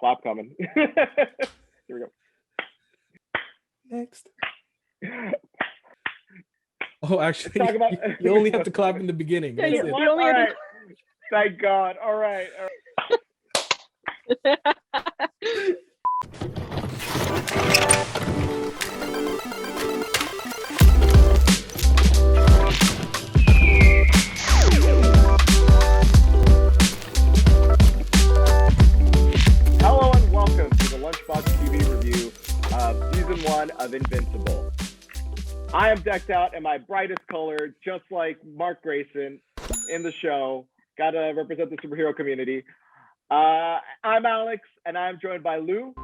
clap coming. Here we go. Next. Oh, actually, Let's talk about... you only have to clap in the beginning. Yeah, That's you it. only All have right. Thank God. All right. Hello and welcome to the Lunchbox TV review of Season 1 of Invincible. I am decked out in my brightest color, just like Mark Grayson in the show. Gotta represent the superhero community. I'm Alex, and I'm joined by Lou.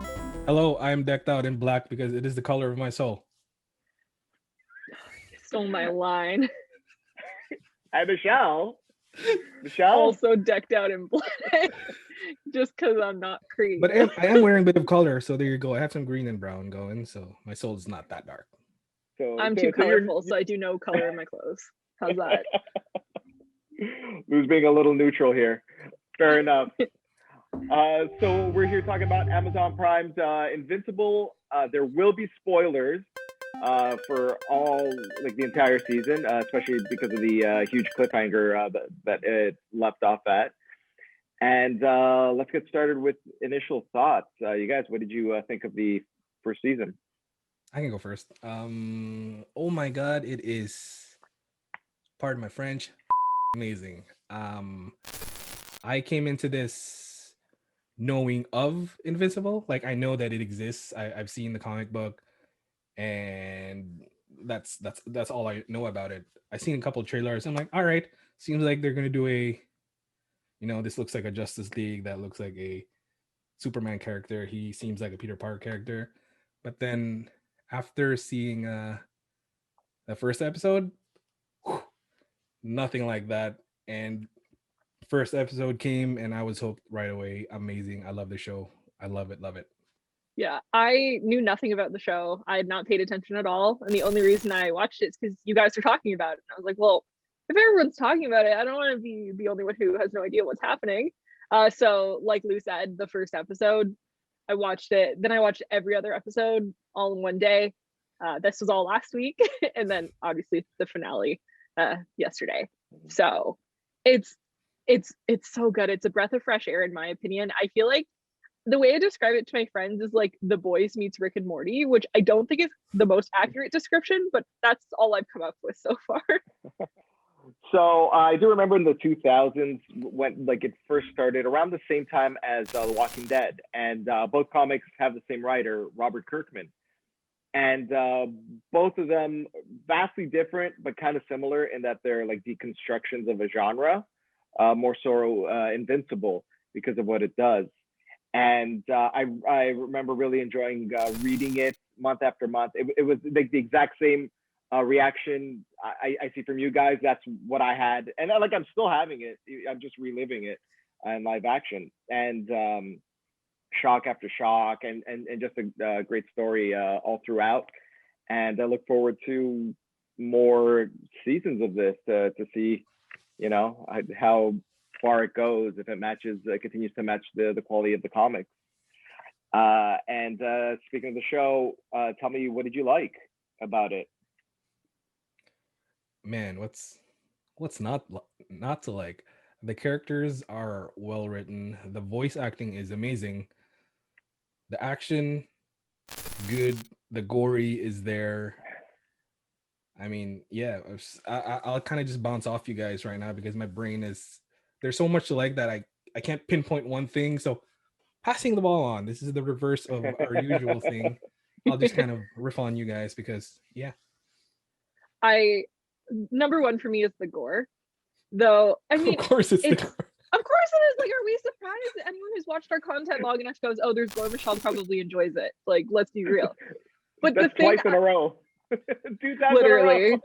Hello, I am decked out in black because it is the color of my soul. Stole my line. And Michelle. Michelle? Also decked out in black. Just because I'm not creative. But I am wearing a bit of color, so there you go. I have some green and brown going, so my soul is not that dark. I'm too colorful, so I do no color in my clothes. How's that? Lou's being a little neutral here. Fair enough. So we're here talking about Amazon Prime's Invincible. There will be spoilers for all, like, the entire season, especially because of the huge cliffhanger that it left off at. And let's get started with initial thoughts. You guys, what did you think of the first season? I can go first. Oh my God, it is, pardon my French, amazing. I came into this knowing of Invincible. Like, I know that it exists. I've seen the comic book, and that's all I know about it. I've seen a couple of trailers. I'm like, all right, seems like they're gonna do a, this looks like a Justice League, that looks like a Superman character. He seems like a Peter Parker character. But then after seeing the first episode, nothing like that. And first episode came and I was hooked right away. Amazing. I love the show. I love it. Yeah, I knew nothing about the show. I had not paid attention at all. And the only reason I watched it is because you guys were talking about it. And I was like, well, if everyone's talking about it, I don't want to be the only one who has no idea what's happening. So like Lou said, the first episode, I watched it. Then I watched every other episode all in one day. This was all last week. And then obviously the finale yesterday. So it's so good. It's a breath of fresh air, in my opinion. I feel like the way I describe it to my friends is like The Boys meets Rick and Morty, which I don't think is the most accurate description, but that's all I've come up with so far. So I do remember in the 2000s when, like, it first started around the same time as The Walking Dead, and both comics have the same writer, Robert Kirkman, and both of them vastly different but kind of similar in that they're like deconstructions of a genre, more so Invincible because of what it does. And I remember really enjoying reading it month after month. It was like the exact same reaction I see from you guys. That's what I had, and I'm still having it. I'm just reliving it in live action, and shock after shock, and just a great story all throughout. And I look forward to more seasons of this to see, how far it goes, if it matches, continues to match the quality of the comics. And speaking of the show, tell me, what did you like about it? Man, what's not to like? The characters are well written. The voice acting is amazing. The action, good. The gory is there. I mean, yeah, I'll kind of just bounce off you guys right now because my brain is, there's so much to like that I can't pinpoint one thing. So passing the ball on. This is the reverse of our usual thing. I'll just kind of riff on you guys because, yeah. Number one for me is the gore. Though, I mean, of course it's the gore. Of course it is. Like, are we surprised that anyone who's watched our content long enough goes, oh, there's gore? Michelle probably enjoys it. Like, let's be real. But that's the thing, twice in a row. 2 times literally, in a row.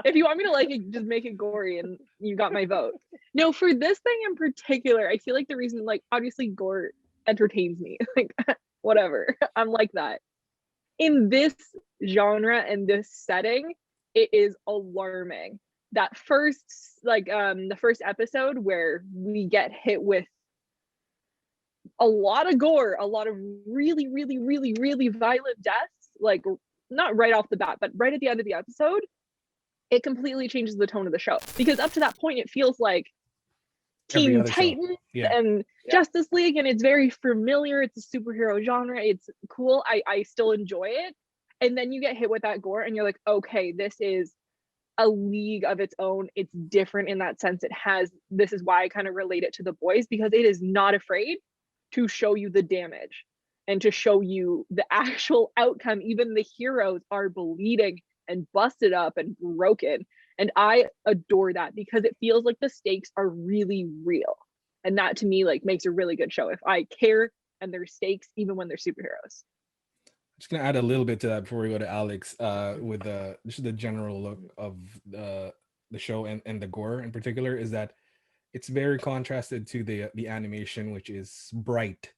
If you want me to like it, just make it gory and you got my vote. No, for this thing in particular, I feel like the reason, like, obviously gore entertains me. Like, whatever. I'm like that. In this genre and this setting, it is alarming. That first, the first episode where we get hit with a lot of gore, a lot of really, really, really, really violent deaths, like not right off the bat, but right at the end of the episode, it completely changes the tone of the show. Because up to that point, it feels like Every Teen other show. Titans Yeah. and Justice League, and it's very familiar. It's a superhero genre. It's cool. I still enjoy it. And then you get hit with that gore, and you're like, okay, this is a league of its own. It's different in that sense. This is why I kind of relate it to The Boys, because it is not afraid to show you the damage and to show you the actual outcome. Even the heroes are bleeding and busted up and broken. And I adore that because it feels like the stakes are really real. And that to me like makes a really good show. If I care and there's stakes, even when they're superheroes. Just gonna add a little bit to that before we go to Alex, with just the general look of the show and the gore in particular, is that it's very contrasted to the animation, which is bright.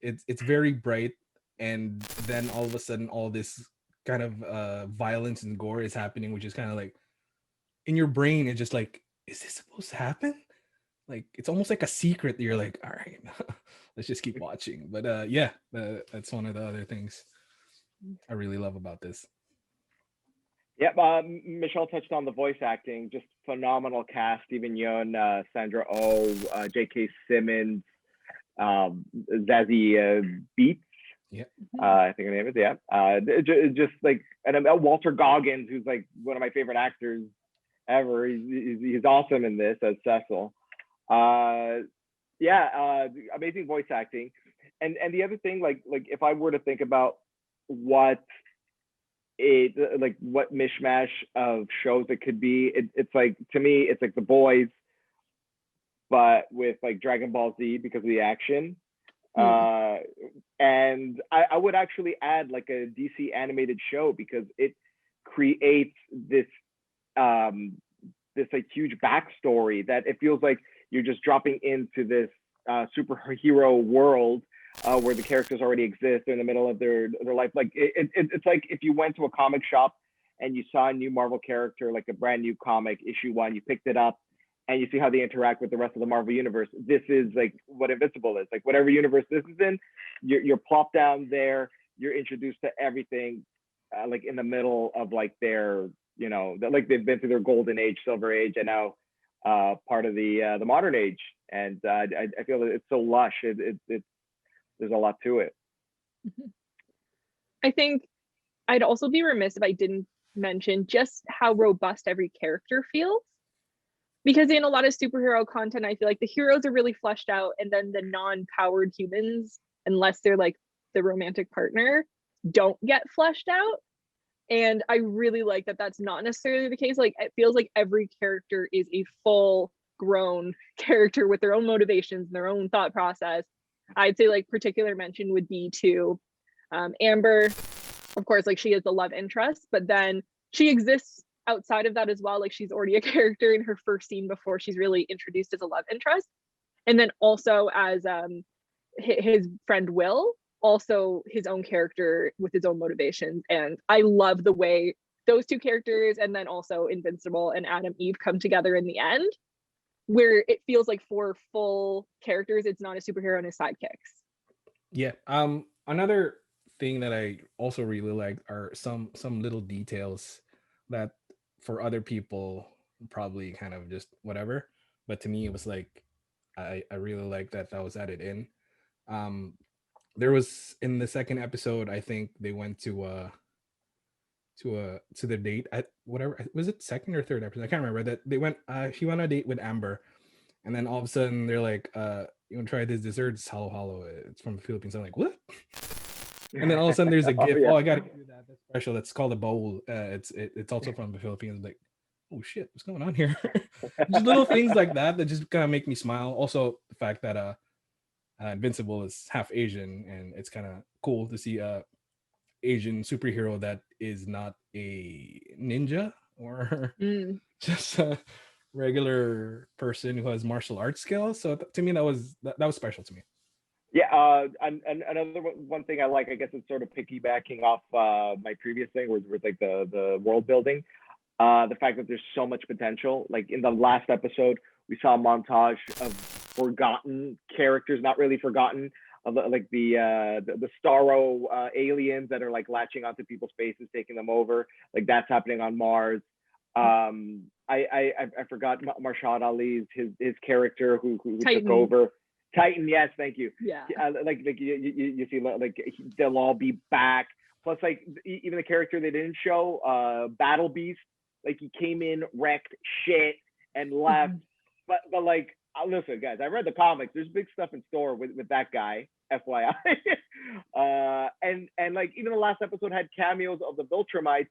It's very bright, and then all of a sudden all this kind of violence and gore is happening, which is kind of like in your brain, it's just like, is this supposed to happen? Like it's almost like a secret that you're like, all right, let's just keep watching. But that's one of the other things I really love about this. Yep, Michelle touched on the voice acting, just phenomenal cast. Stephen Yeun, Sandra Oh, J.K. Simmons, Zazie Beetz. Yeah, I think her name is, just like, and Walter Goggins, who's like one of my favorite actors ever. He's awesome in this as Cecil. Amazing voice acting. And the other thing, like if I were to think about what mishmash of shows it could be, it's like, to me, it's like The Boys, but with like Dragon Ball Z because of the action. And I would actually add like a DC animated show, because it creates this like huge backstory that it feels like you're just dropping into this superhero world where the characters already exist. They're in the middle of their life. Like it's like if you went to a comic shop and you saw a new Marvel character, like a brand new comic, issue 1, you picked it up and you see how they interact with the rest of the Marvel universe. This is like what Invincible is. Like whatever universe this is in, you're plopped down there. You're introduced to everything, like in the middle of like their, like they've been through their golden age, silver age, and now part of the modern age. And I feel that it's so lush. There's a lot to it. I think I'd also be remiss if I didn't mention just how robust every character feels. Because in a lot of superhero content, I feel like the heroes are really fleshed out, and then the non-powered humans, unless they're like the romantic partner, don't get fleshed out. And I really like that that's not necessarily the case. Like it feels like every character is a full grown character with their own motivations and their own thought process. I'd say like particular mention would be to Amber. Of course, like she is the love interest, but then she exists outside of that as well. Like she's already a character in her first scene before she's really introduced as a love interest. And then also as his friend Will, also his own character with his own motivations. And I love the way those two characters, and then also Invincible and Adam Eve, come together in the end, where it feels like 4 full characters. It's not a superhero and his sidekicks. Yeah. Another thing that I also really like are some little details that for other people probably kind of just whatever, but to me it was like I really like that was added in. There was in the second episode, I think they went to the date at whatever, was it second or third episode, I can't remember, that they went she went on a date with Amber, and then all of a sudden they're like, you want to try this dessert? It's halo, it's from the Philippines. I'm like, what? And then all of a sudden there's a gift. I gotta give you that. That's special. That's called a bowl. It's also from the Philippines. Like, oh shit, what's going on here? Just little things like that just kind of make me smile. Also, the fact that Invincible is half Asian, and it's kind of cool to see a Asian superhero that is not a ninja or just a regular person who has martial arts skills. So to me, that was special to me. Yeah, and another one thing I like, I guess it's sort of piggybacking off my previous thing, was like the world building. The fact that there's so much potential. Like in the last episode, we saw a montage of forgotten characters, not really forgotten, like the Starro aliens that are like latching onto people's faces, taking them over. Like that's happening on Mars. I forgot Marshad Ali's his character who took over. Titan, yes, thank you. Yeah. Like you see, like they'll all be back. Plus, like even the character they didn't show, Battle Beast, like he came in, wrecked shit, and left. But like, listen, guys, I read the comics. There's big stuff in store with that guy, FYI. And like even the last episode had cameos of the Viltrumites.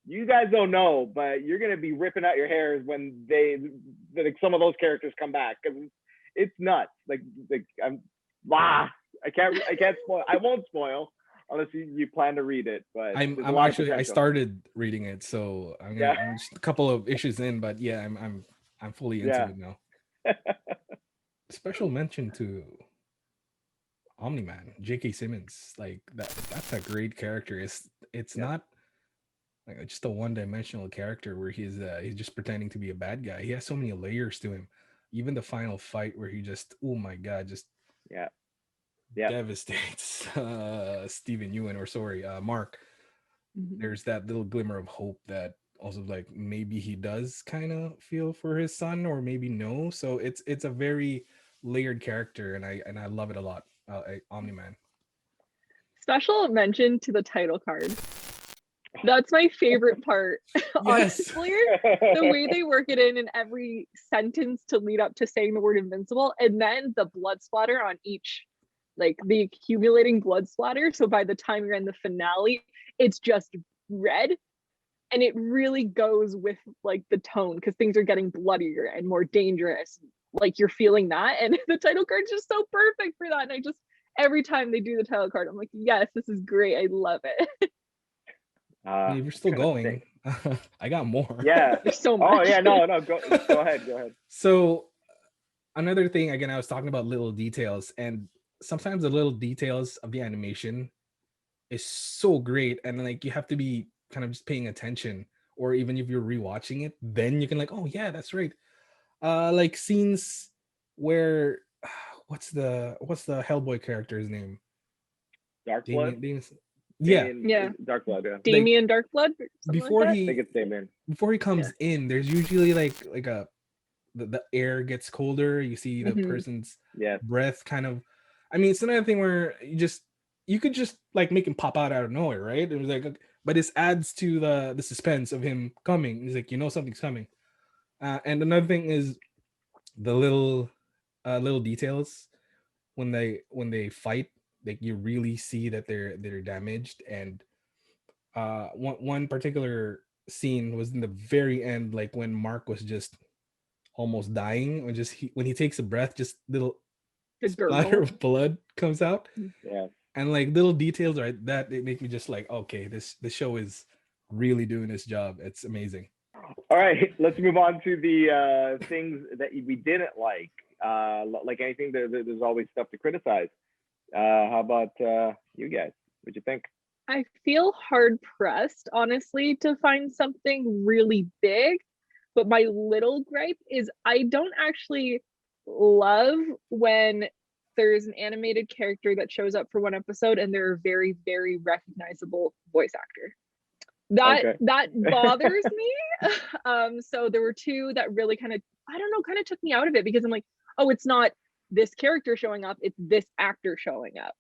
You guys don't know, but you're gonna be ripping out your hairs when like some of those characters come back, because it's nuts. Like I can't spoil. I won't spoil unless you plan to read it. But I'm actually, I started reading it, so I'm just a couple of issues in, but yeah, I'm fully into it now. Special mention to Omni-Man, J.K. Simmons. Like that's a great character. It's not like just a one-dimensional character where he's just pretending to be a bad guy. He has so many layers to him. Even the final fight where he just, oh my god, just devastates Steven Yeun, or sorry, Mark. There's that little glimmer of hope that also like maybe he does kind of feel for his son, or maybe no. So it's a very layered character, and I love it a lot. Omni-Man. Special mention to the title card. That's my favorite part. Honestly, the way they work it in every sentence to lead up to saying the word invincible, and then the blood splatter on each, like the accumulating blood splatter. So by the time you're in the finale, it's just red, and it really goes with like the tone, because things are getting bloodier and more dangerous. Like you're feeling that, and the title card's just so perfect for that. And every time they do the title card, I'm like, yes, this is great. I love it. If you're still going, I got more. Yeah, there's so much. Oh yeah, no, go ahead. So another thing, again, I was talking about little details, and sometimes the little details of the animation is so great, and like you have to be kind of just paying attention, or even if you're rewatching it, then you can like, oh yeah, that's right. Like scenes where what's the Hellboy character's name? Darkblood. Yeah. Darkblood. Yeah. Damien Darkblood. Before I think it's Damien. Before he comes in, there's usually like the air gets colder. You see the person's breath kind of. I mean, it's another thing where you could just like make him pop out of nowhere, right? It was like, but this adds to the suspense of him coming. He's like, something's coming. And another thing is the little details when they fight. Like you really see that they're damaged, and one particular scene was in the very end, like when Mark was just almost dying, or when he takes a breath, just little splatter of blood comes out. Yeah, and like little details like that, they make me just like, okay, the show is really doing its job. It's amazing. All right, let's move on to the things that we didn't like. Like anything, there's always stuff to criticize. How about you guys? What'd you think? I feel hard pressed, honestly, to find something really big. But my little gripe is I don't actually love when there's an animated character that shows up for one episode and they're a very, very recognizable voice actor. That bothers me. So there were two that really kind of took me out of it, because I'm like, oh, it's not this character showing up, it's this actor showing up.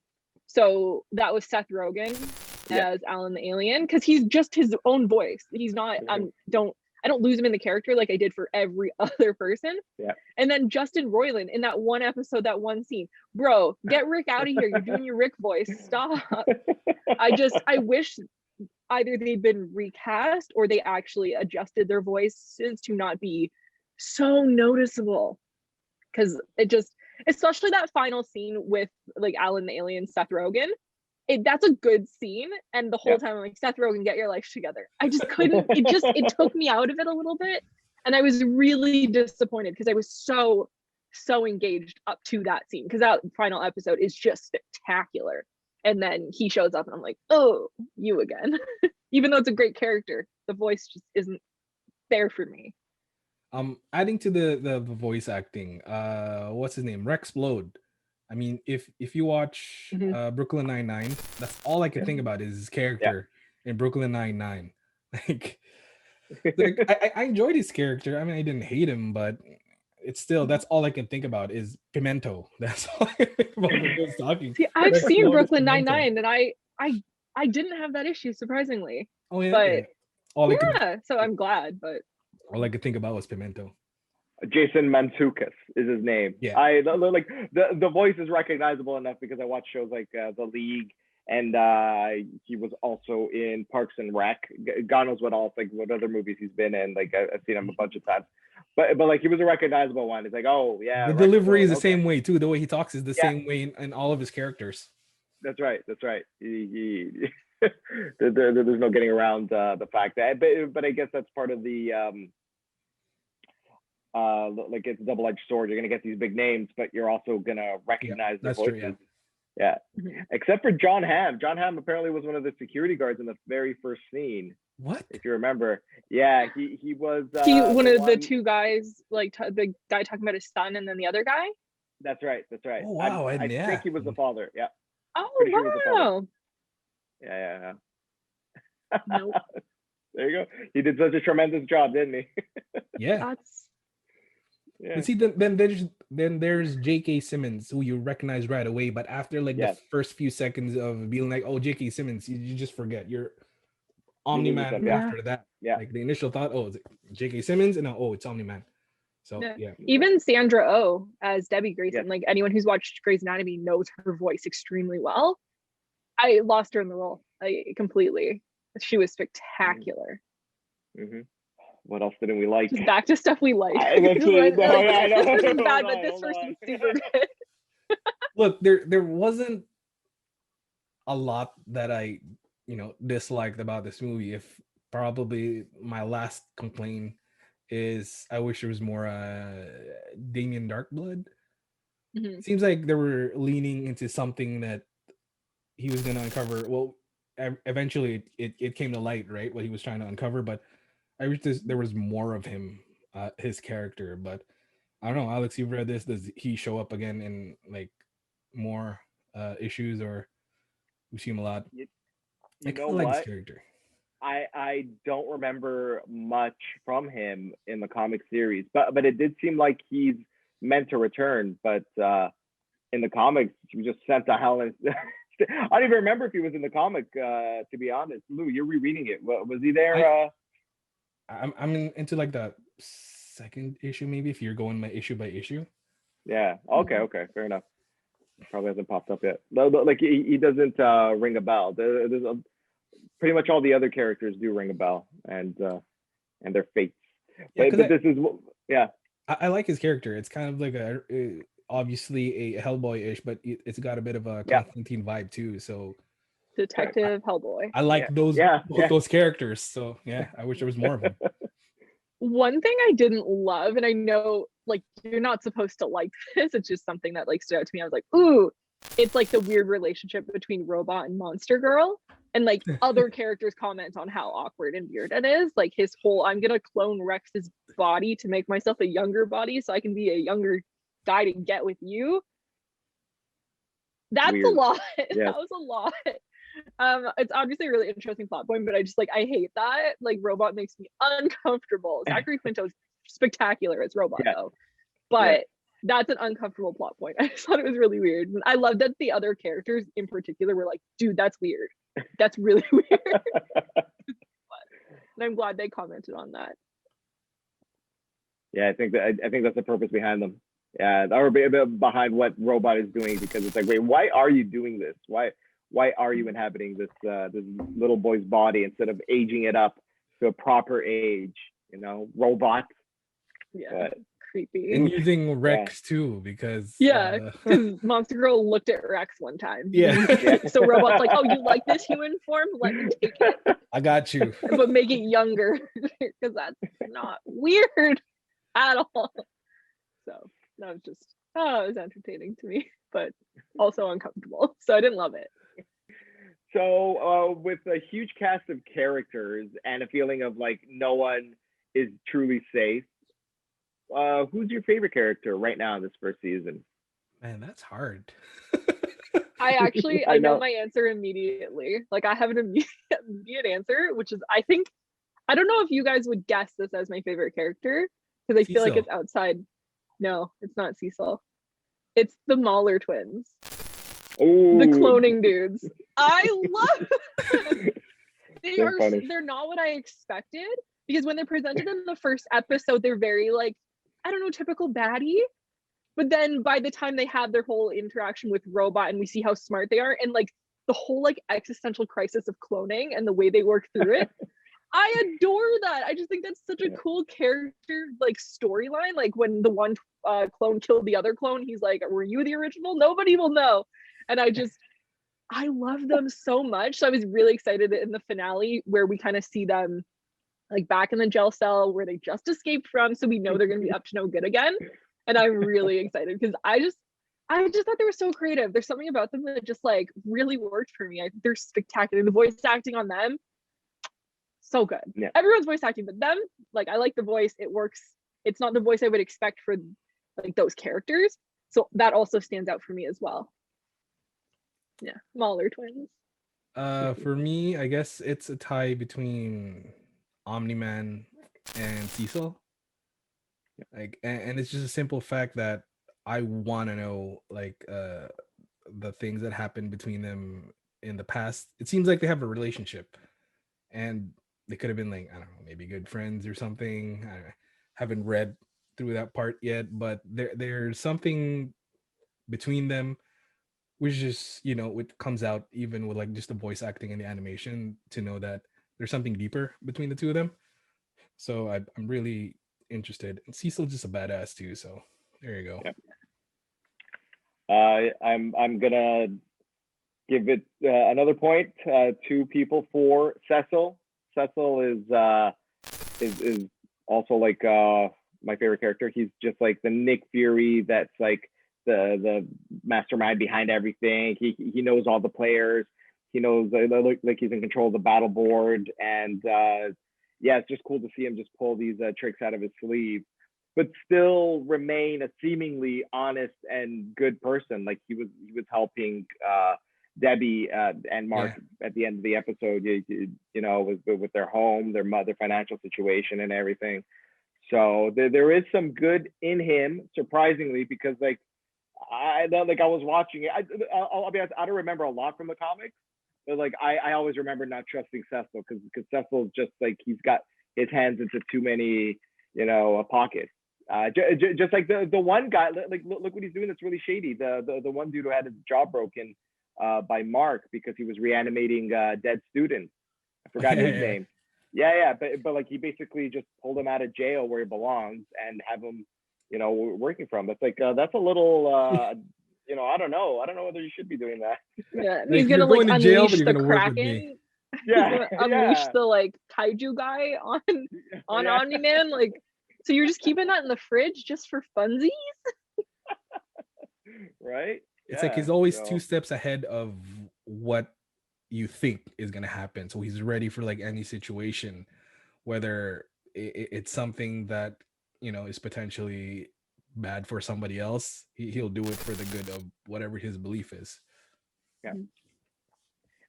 So that was Seth Rogen as Alan the Alien, because he's just his own voice. He's not I don't lose him in the character like I did for every other person. And then Justin Roiland in that one episode, that one scene, bro, get Rick out of here. You're doing your Rick voice, stop. I wish either they'd been recast or they actually adjusted their voices to not be so noticeable, because it just, especially that final scene with like Alan the Alien, Seth Rogen, that's a good scene, and the whole time I'm like, Seth Rogen, get your life together. I just couldn't. It took me out of it a little bit, and I was really disappointed because I was so engaged up to that scene, because that final episode is just spectacular. And then he shows up and I'm like, oh, you again. Even though it's a great character, the voice just isn't there for me. Adding to the voice acting, what's his name? Rexplode. I mean, if you watch Mhm. Brooklyn Nine-Nine, that's all I can think about is his character in Brooklyn Nine-Nine. Like I enjoyed his character. I mean, I didn't hate him, but it's still that's all I can think about is Pimento. That's all I think about when he was talking. See, I've seen Rexplode is Brooklyn Pimento. Nine-Nine, and I didn't have that issue, surprisingly. Oh yeah, But yeah. All I could yeah, so I'm glad. But think about was Pimento. Jason Mantzoukas is his name. Yeah. Like the voice is recognizable enough because I watch shows like The League, and he was also in Parks and Rec. God knows what other movies he's been in. Like I've seen him a bunch of times, but like he was a recognizable one. It's like, oh yeah, The Rex delivery is Lord, the same way too. The way he talks is the Yeah. same way in all of his characters. That's right. There's no getting around the fact that, but I guess that's part of the like it's a double-edged sword. You're gonna get these big names, but you're also gonna recognize their that's true, voices. Yeah. Mhm. Except for John Hamm. John Hamm apparently was one of the security guards in the very first scene, What? if you remember. Yeah, he was he one of the one- two guys, like the guy talking about his son, and then the other guy. That's right. Oh wow! I yeah. think he was the father. Yeah. Oh Pretty sure he was the father. wow! Yeah. Nope. There you go. He did such a tremendous job, didn't he? Yeah. That's Yeah. But see, then there's J.K. Simmons, who you recognize right away, but after like Yes. the first few seconds of being like, "Oh, J.K. Simmons," you just forget. You're Omni lose Man yourself, yeah. after that. Yeah. Like the initial thought, oh, it's J.K. Simmons, and now, oh, it's Omni Man. So yeah. Even Sandra Oh as Debbie Grayson. Yes. Like anyone who's watched Grey's Anatomy knows her voice extremely well. I lost her in the role completely. She was spectacular. Mm-hmm. What else didn't we like? Just back to stuff we like. I know. This Hold person's bad, on, but this hold person's on. super good. Look, there wasn't a lot that I disliked about this movie. If probably my last complaint is I wish there was more Damien Darkblood. Mhm. Seems like they were leaning into something that he was going to uncover. Well, eventually it came to light, right? What he was trying to uncover, but I wish there was more of him, his character. But I don't know, Alex, you've read this. Does he show up again in like more issues, or we see him a lot? You I know kind of like his what? character. I don't remember much from him in the comic series, but it did seem like he's meant to return. But in the comics, he was just sent to hell. And I don't even remember if he was in the comic. To be honest, Lou, you're rereading it. Was he there? I'm into like the second issue, maybe, if you're going by issue. Yeah. Okay. Fair enough. Probably hasn't popped up yet. Like he doesn't ring a bell. There's pretty much all the other characters do ring a bell, and their fates. Yeah, but this is I like his character. It's kind of like obviously a Hellboy-ish, but it's got a bit of a Constantine vibe too. So Detective Hellboy. I like those characters. So yeah, I wish there was more of them. One thing I didn't love, and I know like you're not supposed to like this, it's just something that like stood out to me. I was like, ooh, it's like the weird relationship between Robot and Monster Girl. And like other characters comment on how awkward and weird it is. Like his whole, I'm gonna clone Rex's body to make myself a younger body so I can be a younger guy to get with you. That's weird. A lot. Yeah. That was a lot. It's obviously a really interesting plot point, but I just like I hate that. Like Robot makes me uncomfortable. Zachary Quinto's spectacular as Robot though, but that's an uncomfortable plot point. I just thought it was really weird. And I love that the other characters in particular were like, dude, that's weird. That's really weird. And I'm glad they commented on that. Yeah, I think that's the purpose behind them. Yeah, or behind what Robot is doing, because it's like, wait, why are you doing this? Why are you inhabiting this this little boy's body instead of aging it up to a proper age? You know, Robot. Yeah. Creepy. And using Rex too, because because Monster Girl looked at Rex one time. Yeah. So Robot's like, oh, you like this human form? Let me take it. I got you. But make it younger, because that's not weird at all. So that was just it was entertaining to me, but also uncomfortable. So I didn't love it. So with a huge cast of characters and a feeling of like no one is truly safe, who's your favorite character right now in this first season? Man, that's hard. I know my answer immediately. Like I have an immediate answer, which is I think I don't know if you guys would guess this as my favorite character because I feel like Cecil. it's outside. No, it's not Cecil. It's the Mahler twins, Oh, the cloning dudes. I love them. They're funny. They're not what I expected because when they're presented in the first episode, they're very like, I don't know, typical baddie. But then by the time they have their whole interaction with Robot and we see how smart they are and like the whole like existential crisis of cloning and the way they work through it, I adore that. I just think that's such a cool character like storyline. Like when the one clone killed the other clone, he's like, "Were you the original? Nobody will know." And I love them so much. So I was really excited in the finale where we kind of see them like back in the jail cell where they just escaped from. So we know they're going to be up to no good again. And I'm really excited because I just thought they were so creative. There's something about them that just like really worked for me. They're spectacular. The voice acting on them, so good. Yeah. Everyone's voice acting, but them, like I like the voice. It works. It's not the voice I would expect for like those characters. So that also stands out for me as well. Yeah, Mahler twins. For me, I guess it's a tie between Omni-Man and Cecil. Like, and it's just a simple fact that I want to know like the things that happened between them in the past. It seems like they have a relationship, and they could have been like, I don't know, maybe good friends or something. I haven't read through that part yet, but there's something between them, which is, you know, it comes out even with like just the voice acting and the animation to know that there's something deeper between the two of them. So I'm really interested. And Cecil's just a badass too. So there you go. Yep. I'm gonna give it another point. 2 people for Cecil. Cecil is also like my favorite character. He's just like the Nick Fury that's like the mastermind behind everything. He knows all the players. He knows like he's in control of the battle board, and yeah, it's just cool to see him just pull these tricks out of his sleeve, but still remain a seemingly honest and good person. Like he was helping Debbie and Mark at the end of the episode, you know, with their home, their financial situation and everything. So there is some good in him, surprisingly, because like I was watching it. I'll be honest, I don't remember a lot from the comics, but like I always remember not trusting Cecil because Cecil's just like he's got his hands into too many, you know, pockets. Just like the one guy, like look what he's doing that's really shady. The one dude who had his jaw broken by Mark because he was reanimating dead students. I forgot his name. Yeah, but like he basically just pulled him out of jail where he belongs and have him, you know, working from. It's like that's a little you know, I don't know whether you should be doing that. Yeah, he's gonna like unleash the Kraken. Yeah, unleash the like kaiju guy on Omni-Man. Like, so you're just keeping that in the fridge just for funsies? Right? It's like he's always 2 steps ahead of what you think is gonna happen, so he's ready for like any situation, whether it's something that, you know, is potentially bad for somebody else. He'll do it for the good of whatever his belief is. Yeah.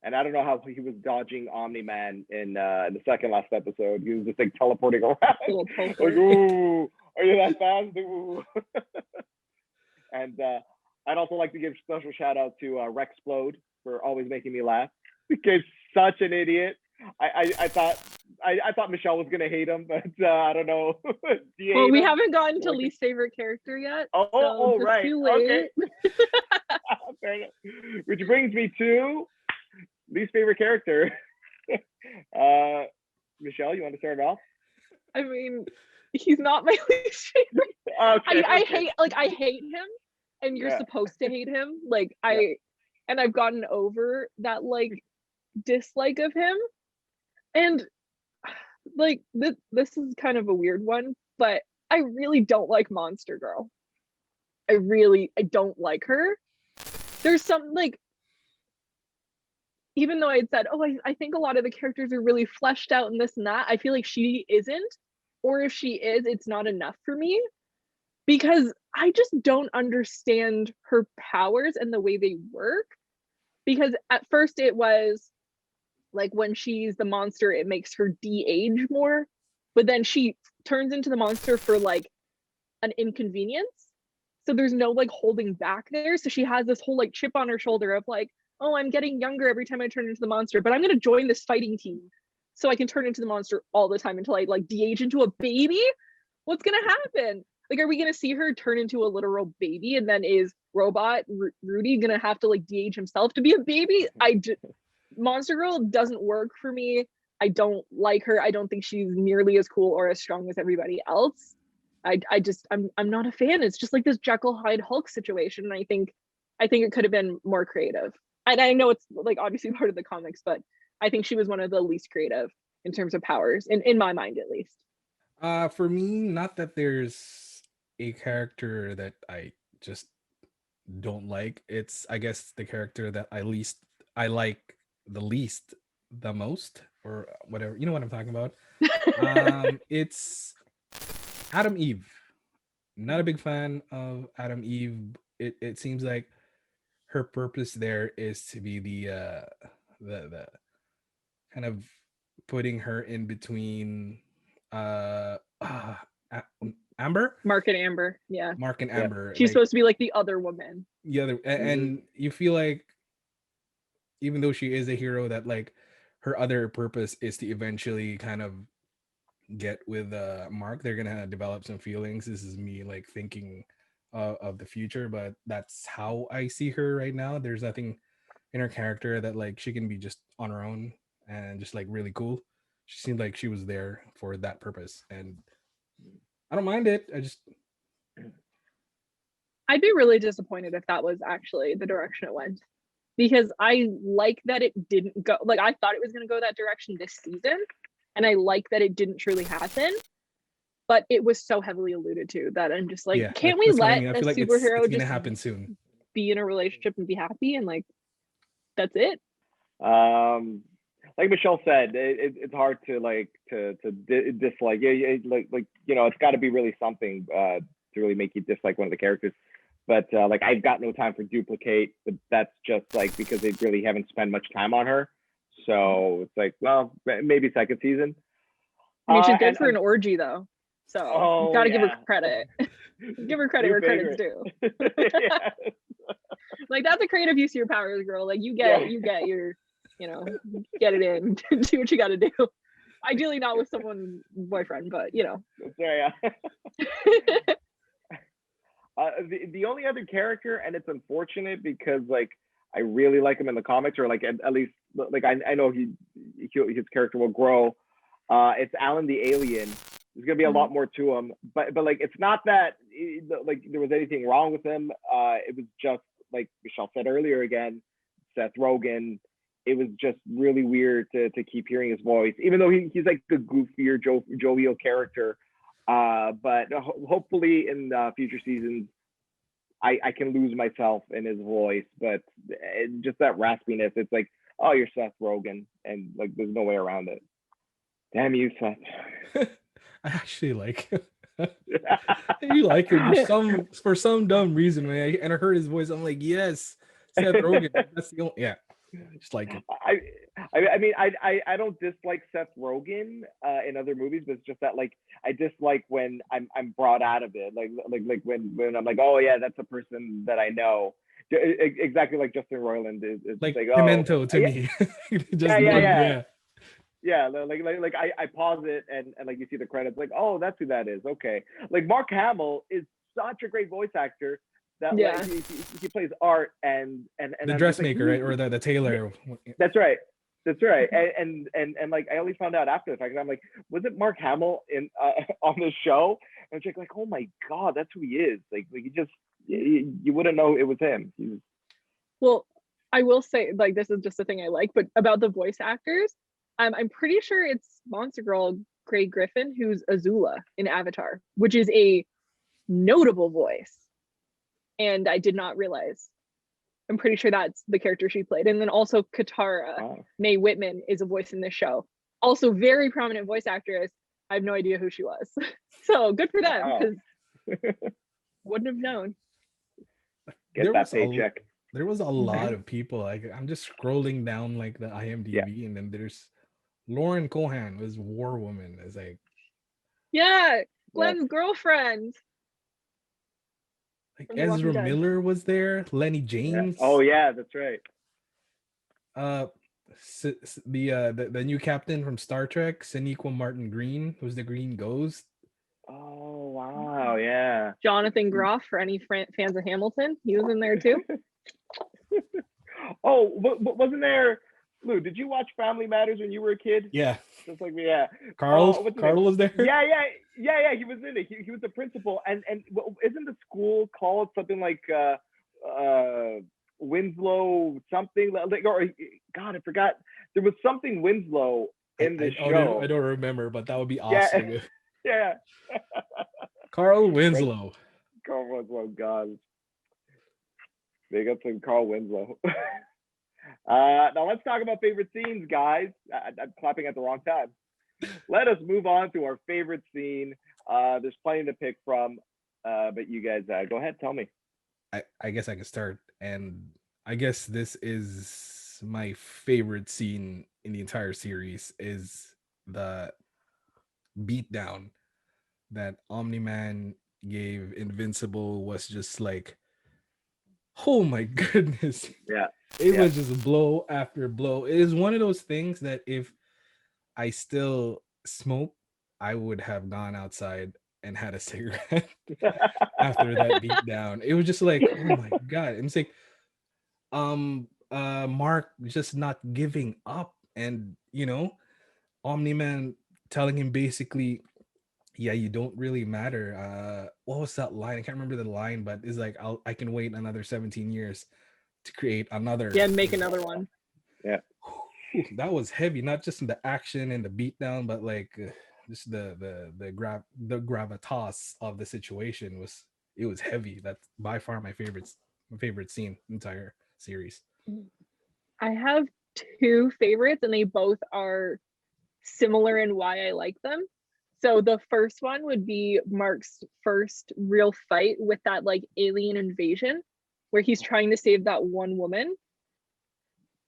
And I don't know how he was dodging Omni-Man in the second last episode. He was just like teleporting around. Like, ooh, are you that fast? Ooh. And I'd also like to give special shout out to Rexplode for always making me laugh because such an idiot. I thought Michelle was gonna hate him, but I don't know. Well, we haven't gotten to least favorite character yet. Oh, right. Okay. Fair enough. Which brings me to least favorite character. Michelle, you want to start off? I mean, he's not my least favorite. Okay, I hate him, and you're supposed to hate him. Like I've gotten over that like dislike of him. And like this is kind of a weird one, but I really don't like Monster Girl. I don't like her. There's some like, even though I had said, oh, I think a lot of the characters are really fleshed out and this and that, I feel like she isn't, or if she is, it's not enough for me. because I just don't understand her powers and the way they work. Because at first it was like when she's the monster, it makes her de-age more, but then she turns into the monster for like an inconvenience. So there's no like holding back there. So she has this whole like chip on her shoulder of like, oh, I'm getting younger every time I turn into the monster, but I'm gonna join this fighting team so I can turn into the monster all the time until I like de-age into a baby. What's gonna happen? Like, are we gonna see her turn into a literal baby, and then is robot Rudy gonna have to like de-age himself to be a baby? Monster Girl doesn't work for me. I don't like her. I don't think she's nearly as cool or as strong as everybody else. I'm not a fan. It's just like this Jekyll Hyde Hulk situation, and I think it could have been more creative. And I know it's like obviously part of the comics, but I think she was one of the least creative in terms of powers, in my mind at least. For me, not that there's a character that I just don't like. It's, I guess, the character that I like the least, the most, or whatever. You know what I'm talking about. It's Adam Eve. Not a big fan of Adam Eve. It seems like her purpose there is to be the kind of putting her in between Amber, Mark and Amber, yeah. Mark and Amber. She's like, supposed to be like the other woman. the other, and you feel like even though she is a hero, that like her other purpose is to eventually kind of get with Mark. They're gonna develop some feelings. This is me like thinking of the future, but that's how I see her right now. There's nothing in her character that like she can be just on her own and just like really cool. She seemed like she was there for that purpose, and I don't mind it. I'd be really disappointed if that was actually the direction it went, because I like that it didn't go, like I thought it was going to go that direction this season, and I like that it didn't truly happen, but it was so heavily alluded to that I'm just like, Yeah, can't we that's what I let mean. I a feel like it's superhero gonna just happen soon. be in a relationship and be happy, and like that's it? Like Michelle said, it's hard to like to dislike. Yeah, like you know, it's got to be really something to really make you dislike one of the characters. But like I've got no time for Duplicate, but that's just like because they really haven't spent much time on her. So it's like, well, maybe second season. I mean, she's good for an orgy though, so Oh, gotta give her yeah. credit. Give her credit New where credit's favorite. due. Yeah. Like that's a creative use of your powers, girl. Like you get your, you know, get it in, do what you got to do. Ideally not with someone's boyfriend, but you know. Sorry, the only other character, and it's unfortunate because like I really like him in the comics, or like at least like I know his character will grow. It's Alan the Alien. There's gonna be a lot more to him, but like it's not that like there was anything wrong with him. It was just like Michelle said earlier again, Seth Rogen. It was just really weird to keep hearing his voice, even though he's like a goofier, jovial character. But hopefully in future seasons, I can lose myself in his voice. But just that raspiness, it's like, oh, you're Seth Rogen, and like there's no way around it. Damn you, Seth. I actually like him. You like him for some dumb reason, man. And I heard his voice. I'm like, yes, Seth Rogen. That's the only, yeah. Just like it. I mean, I don't dislike Seth Rogen in other movies, but it's just that like I dislike when I'm brought out of it, like when I'm like, oh yeah, that's a person that I know, exactly like Justin Roiland is like oh, Pimento to me. Just yeah, like I pause it and like you see the credits, like, oh, that's who that is. Okay, like Mark Hamill is such a great voice actor. That Yeah. like he plays Art and the dressmaker, right, or the tailor. That's right. And like I only found out after the fact. And I'm like, was it Mark Hamill in on the show? And it's like, oh my god, that's who he is. Like you just you wouldn't know it was him. Well, I will say, like, this is just a thing I like, but about the voice actors, I'm pretty sure it's Monster Girl Grey Griffin who's Azula in Avatar, which is a notable voice. And I did not realize. I'm pretty sure that's the character she played. And then also Katara, Mae Whitman, is a voice in this show. Also very prominent voice actress. I have no idea who she was. So good for them. Wouldn't have known. Get that paycheck. There was a lot of people. Like I'm just scrolling down like the IMDb, and then there's Lauren Cohan was War Woman. It's like Yeah, Glenn's girlfriend. like From The Walking Ezra Dead. Miller was there. Lenny James. Oh yeah, that's right. The new captain from Star Trek, Sonequa Martin Green, who's the Green Ghost. Oh wow, yeah. Jonathan Groff, for any fans of Hamilton, he was in there too. Oh, wasn't there? Lou, did you watch Family Matters when you were a kid? Yeah. Just like me, yeah. Carl was there. Yeah. He was in it. He was the principal, and isn't the school called something like Winslow something like, or God, I forgot. There was something Winslow in the show. I don't remember, but that would be awesome. Yeah. Carl Winslow. Carl Winslow, God. They got some Carl Winslow. Now let's talk about favorite scenes, guys. I'm clapping at the wrong time. Let us move on to our favorite scene. There's plenty to pick from, but you guys go ahead, tell me. I guess I can start, and I guess this is my favorite scene in the entire series, is the beatdown that Omni-Man gave Invincible. Was just like, oh my goodness. Yeah. It was just blow after blow. It is one of those things that if I still smoke, I would have gone outside and had a cigarette after that beatdown. It was just like, oh my God. And it's like, Mark just not giving up, and Omni-Man telling him basically, yeah, you don't really matter. What was that line? I can't remember the line, but it's like, I can wait another 17 years to create another. Yeah, make another one. Yeah. That was heavy, not just in the action and the beatdown, but like just the gravitas of the situation was heavy. That's by far my favorite scene entire series. I have two favorites, and they both are similar in why I like them. So the first one would be Mark's first real fight with that like alien invasion, where he's trying to save that one woman.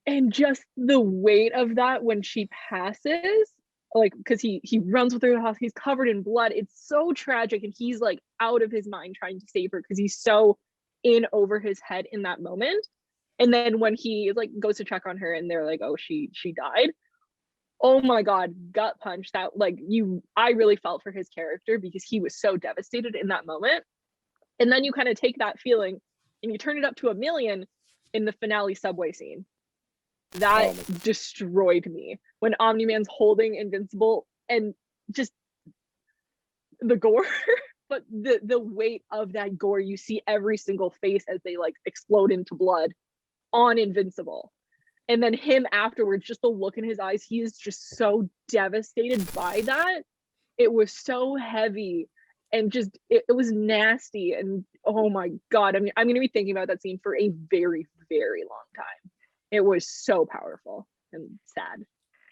And just the weight of that when she passes, like, because he runs with her to the house, he's covered in blood. It's so tragic, and he's like out of his mind trying to save her because he's so in over his head in that moment. And then when he like goes to check on her, and they're like, oh, she died. Oh my God, gut punch. That like I really felt for his character because he was so devastated in that moment. And then you kind of take that feeling and you turn it up to 1,000,000 in the finale subway scene. That destroyed me when Omni-Man's holding Invincible, and just the gore, but the weight of that gore, you see every single face as they like explode into blood on Invincible. And then him afterwards, just the look in his eyes, he is just so devastated by that. It was so heavy, and just it was nasty. And oh my God, I mean, I'm gonna be thinking about that scene for a very, very long time. It was so powerful and sad.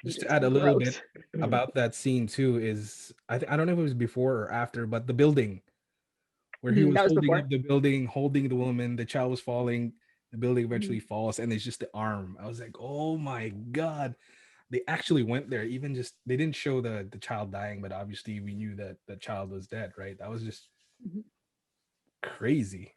Just to add a little bit about that scene too, is I don't know if it was before or after, but the building where he was holding up the building, holding the woman, the child was falling, the building eventually falls, and it's just the arm. I was like, oh my God. They actually went there. Even just, they didn't show the child dying, but obviously we knew that the child was dead, right? That was just crazy.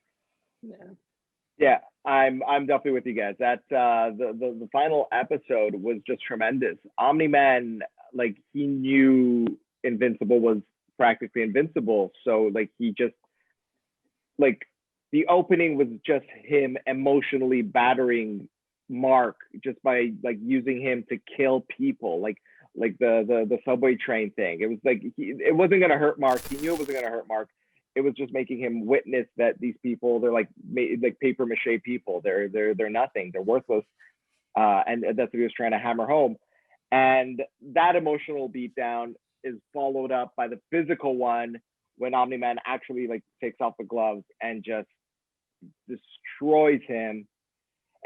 Yeah, I'm definitely with you guys. That the final episode was just tremendous. Omni-Man, like, he knew Invincible was practically invincible, so like he just, like, the opening was just him emotionally battering Mark just by like using him to kill people, like the subway train thing. It was like it wasn't gonna hurt Mark. He knew it wasn't gonna hurt Mark. It was just making him witness that these people, they're like paper mache people. They're nothing. They're worthless. And that's what he was trying to hammer home. And that emotional beatdown is followed up by the physical one when Omni-Man actually like takes off the gloves and just destroys him.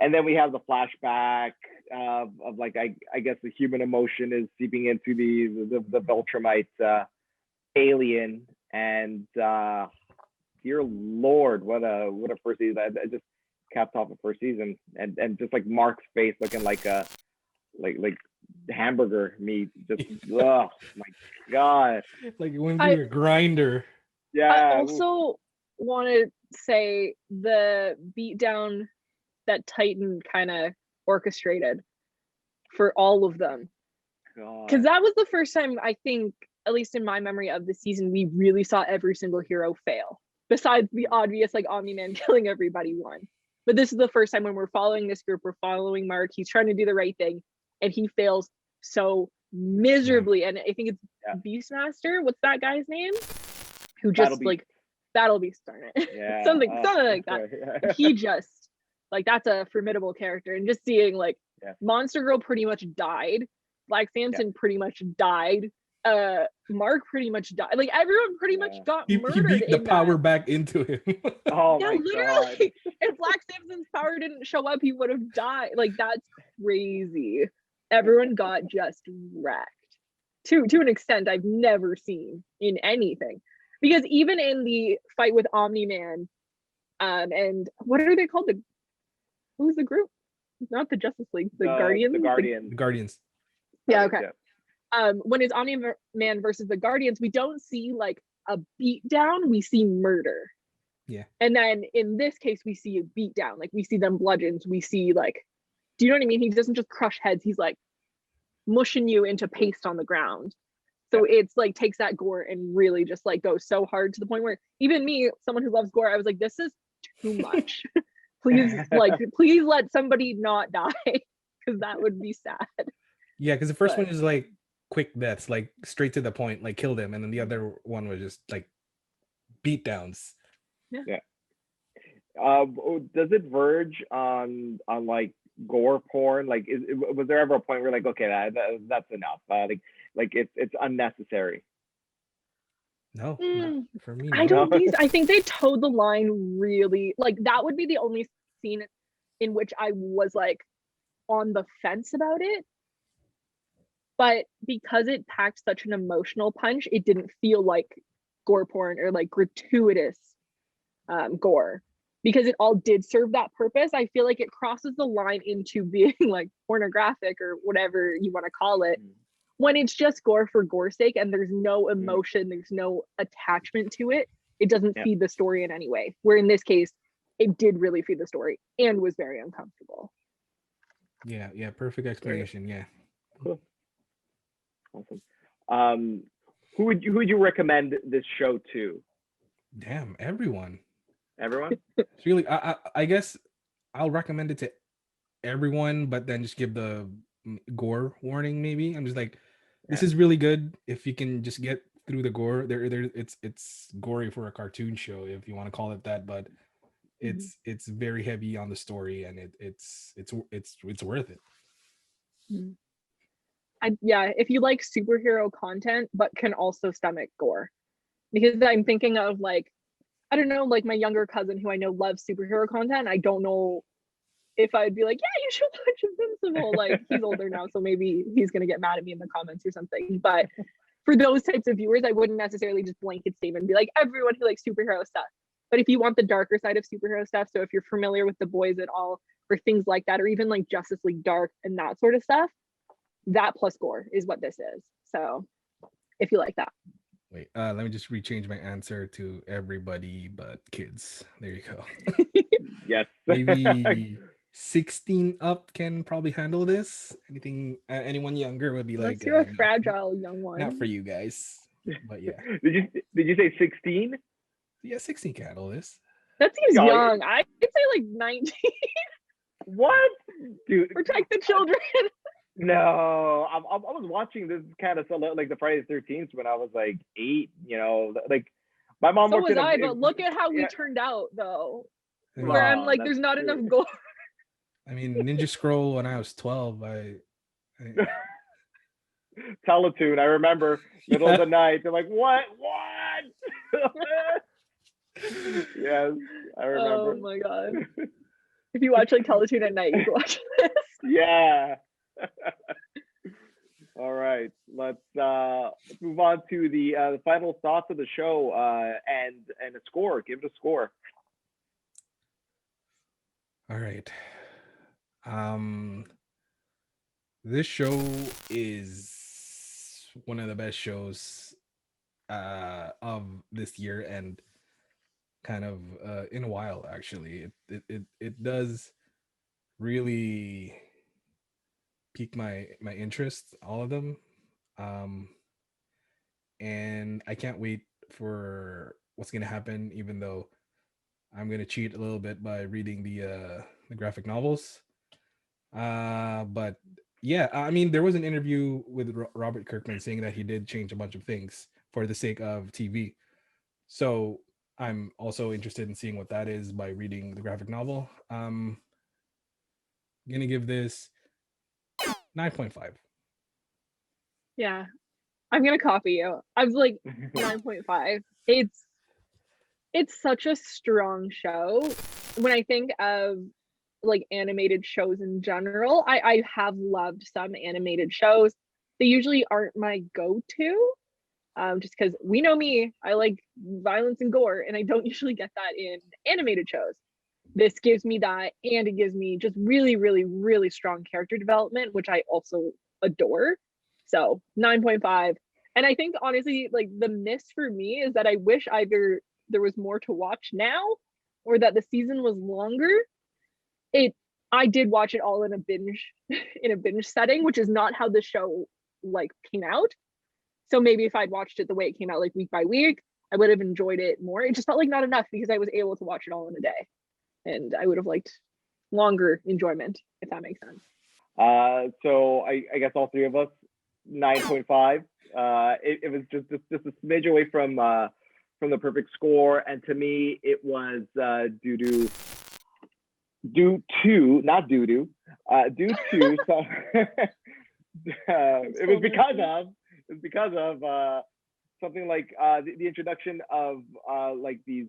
And then we have the flashback of like I guess the human emotion is seeping into the Viltrumite alien, and dear Lord, what a first season! I just capped off the first season, and just like Mark's face looking like a like hamburger meat. Just oh my god. Like it went through a grinder. Yeah. I also want to say the beatdown that Titan kind of orchestrated for all of them. Because that was the first time, I think, at least in my memory of the season, we really saw every single hero fail. Besides the obvious, like, Omni-Man killing everybody one. But this is the first time when we're following this group, we're following Mark, he's trying to do the right thing, and he fails so miserably. And I think it's Beastmaster, what's that guy's name? Who just, Battle Beast, darn it. Yeah. something like that. He just, like, that's a formidable character. And just seeing, like, Monster Girl pretty much died. Black Samson pretty much died. Mark pretty much died. Like, everyone pretty much got murdered. He beat the power back into him. Oh my literally. god. If Black Samson's power didn't show up, he would have died. Like, that's crazy. Everyone got just wrecked. To an extent I've never seen in anything. Because even in the fight with Omni-Man, and what are they called? Who's the group? Not the Justice League, the Guardians? The The Guardians. Yeah, okay. When it's Omni-Man versus the Guardians, we don't see like a beatdown, we see murder. Yeah. And then in this case, we see a beatdown. Like, we see them bludgeons, we see, like, do you know what I mean? He doesn't just crush heads, he's like mushing you into paste on the ground. So it's like takes that gore and really just like goes so hard to the point where even me, someone who loves gore, I was like, this is too much. Please let somebody not die, because that would be sad. Yeah, because the first one is like quick deaths, like straight to the point, like kill them, and then the other one was just like beat downs. Yeah. Does it verge on like gore porn? Like, was there ever a point where like, okay, that's enough? Like it's unnecessary. No, for me. I don't think. I think they towed the line really. Like, that would be the only scene in which I was like on the fence about it. But because it packed such an emotional punch, it didn't feel like gore porn or like gratuitous gore, because it all did serve that purpose. I feel like it crosses the line into being like pornographic or whatever you want to call it, when it's just gore for gore's sake and there's no emotion, there's no attachment to it. It doesn't feed the story in any way. Where in this case, it did really feed the story and was very uncomfortable. Yeah, perfect explanation. Yeah. Cool. Awesome. Who would you recommend this show to? Damn, everyone. Everyone? It's really, I guess I'll recommend it to everyone, but then just give the gore warning. Maybe I'm just like, this is really good if you can just get through the gore. It's gory for a cartoon show, if you want to call it that, but it's very heavy on the story, and it's worth it. If you like superhero content but can also stomach gore, because I'm thinking of like, I don't know, like my younger cousin who I know loves superhero content. I don't know if I'd be like, yeah, you should watch Invincible. Like, he's older now, so maybe he's gonna get mad at me in the comments or something. But for those types of viewers, I wouldn't necessarily just blanket statement and be like, everyone who likes superhero stuff. But if you want the darker side of superhero stuff, so if you're familiar with The Boys at all, or things like that, or even like Justice League Dark and that sort of stuff, that plus gore is what this is. So if you like that. Wait, let me just rechange my answer to everybody but kids. There you go. Yes. Maybe 16 up can probably handle this. Anyone younger would be like, you're a fragile young one. Not for you guys. But yeah. Did you say 16? Yeah, 16 can handle this. That seems young. I'd say like 19. What? Dude. Protect the children. No, I was watching this kind of stuff like the Friday the 13th when I was like 8, you know, like my mom so worked was I, but look at how we turned out though. Where I'm like, there's not enough gore. I mean, Ninja Scroll when I was 12, I Teletoon, I remember middle of the night. They're like, what? Yes, I remember. Oh my god. If you watch like Teletoon at night, you can watch this. Yeah. All right, let's move on to the final thoughts of the show. and a score. Give it a score. All right. This show is one of the best shows of this year and kind of in a while actually. It does really pique my interest, all of them. And I can't wait for what's gonna happen, even though I'm gonna cheat a little bit by reading the graphic novels. But yeah, I mean, there was an interview with Robert Kirkman saying that he did change a bunch of things for the sake of TV. So I'm also interested in seeing what that is by reading the graphic novel. I'm gonna give this 9.5. Yeah, I'm gonna copy you. I was like 9.5. It's such a strong show. When I think of like animated shows in general, I have loved some animated shows. They usually aren't my go-to, just because we know me, I like violence and gore, and I don't usually get that in animated shows. This gives me that, and it gives me just really, really, really strong character development, which I also adore. So 9.5. And I think honestly, like the miss for me is that I wish either there was more to watch now or that the season was longer. I did watch it all in a binge setting, which is not how the show like came out. So maybe if I'd watched it the way it came out, like week by week, I would have enjoyed it more. It just felt like not enough because I was able to watch it all in a day, and I would have liked longer enjoyment, if that makes sense. So I guess all three of us 9.5. It was just a smidge away from the perfect score, and to me it was due to so it was because of something like the introduction of like these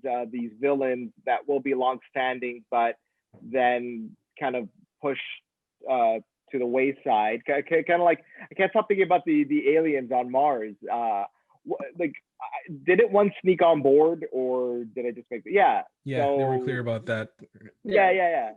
villains that will be long-standing, but then kind of pushed to the wayside. Kind of like I can't stop thinking about the aliens on Mars. Like, did it once sneak on board, or did I just make it? Yeah. Yeah, so, they were clear about that. Yeah.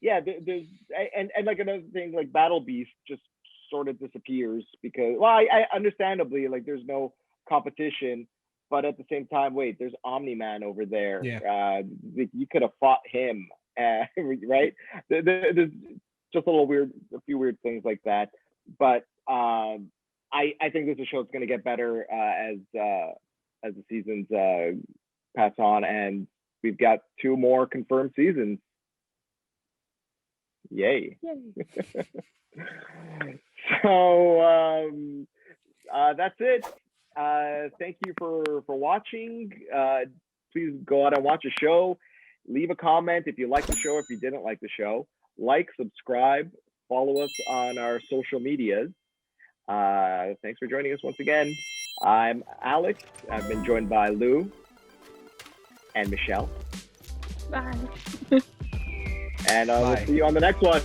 There's and like another thing, like Battle Beast just sort of disappears because, well, I understandably, like there's no competition, but at the same time, wait, there's Omni-Man over there. Yeah. You could have fought him, right? There's just a few weird things like that, but I think this show is going to get better as the seasons pass on, and we've got 2 more confirmed seasons. Yay. So that's it. Thank you for watching. Please go out and watch the show. Leave a comment if you like the show, if you didn't like the show. Like, subscribe, follow us on our social medias. Thanks for joining us once again. I'm Alex. I've been joined by Lou and Michelle. Bye. And we'll see you on the next one.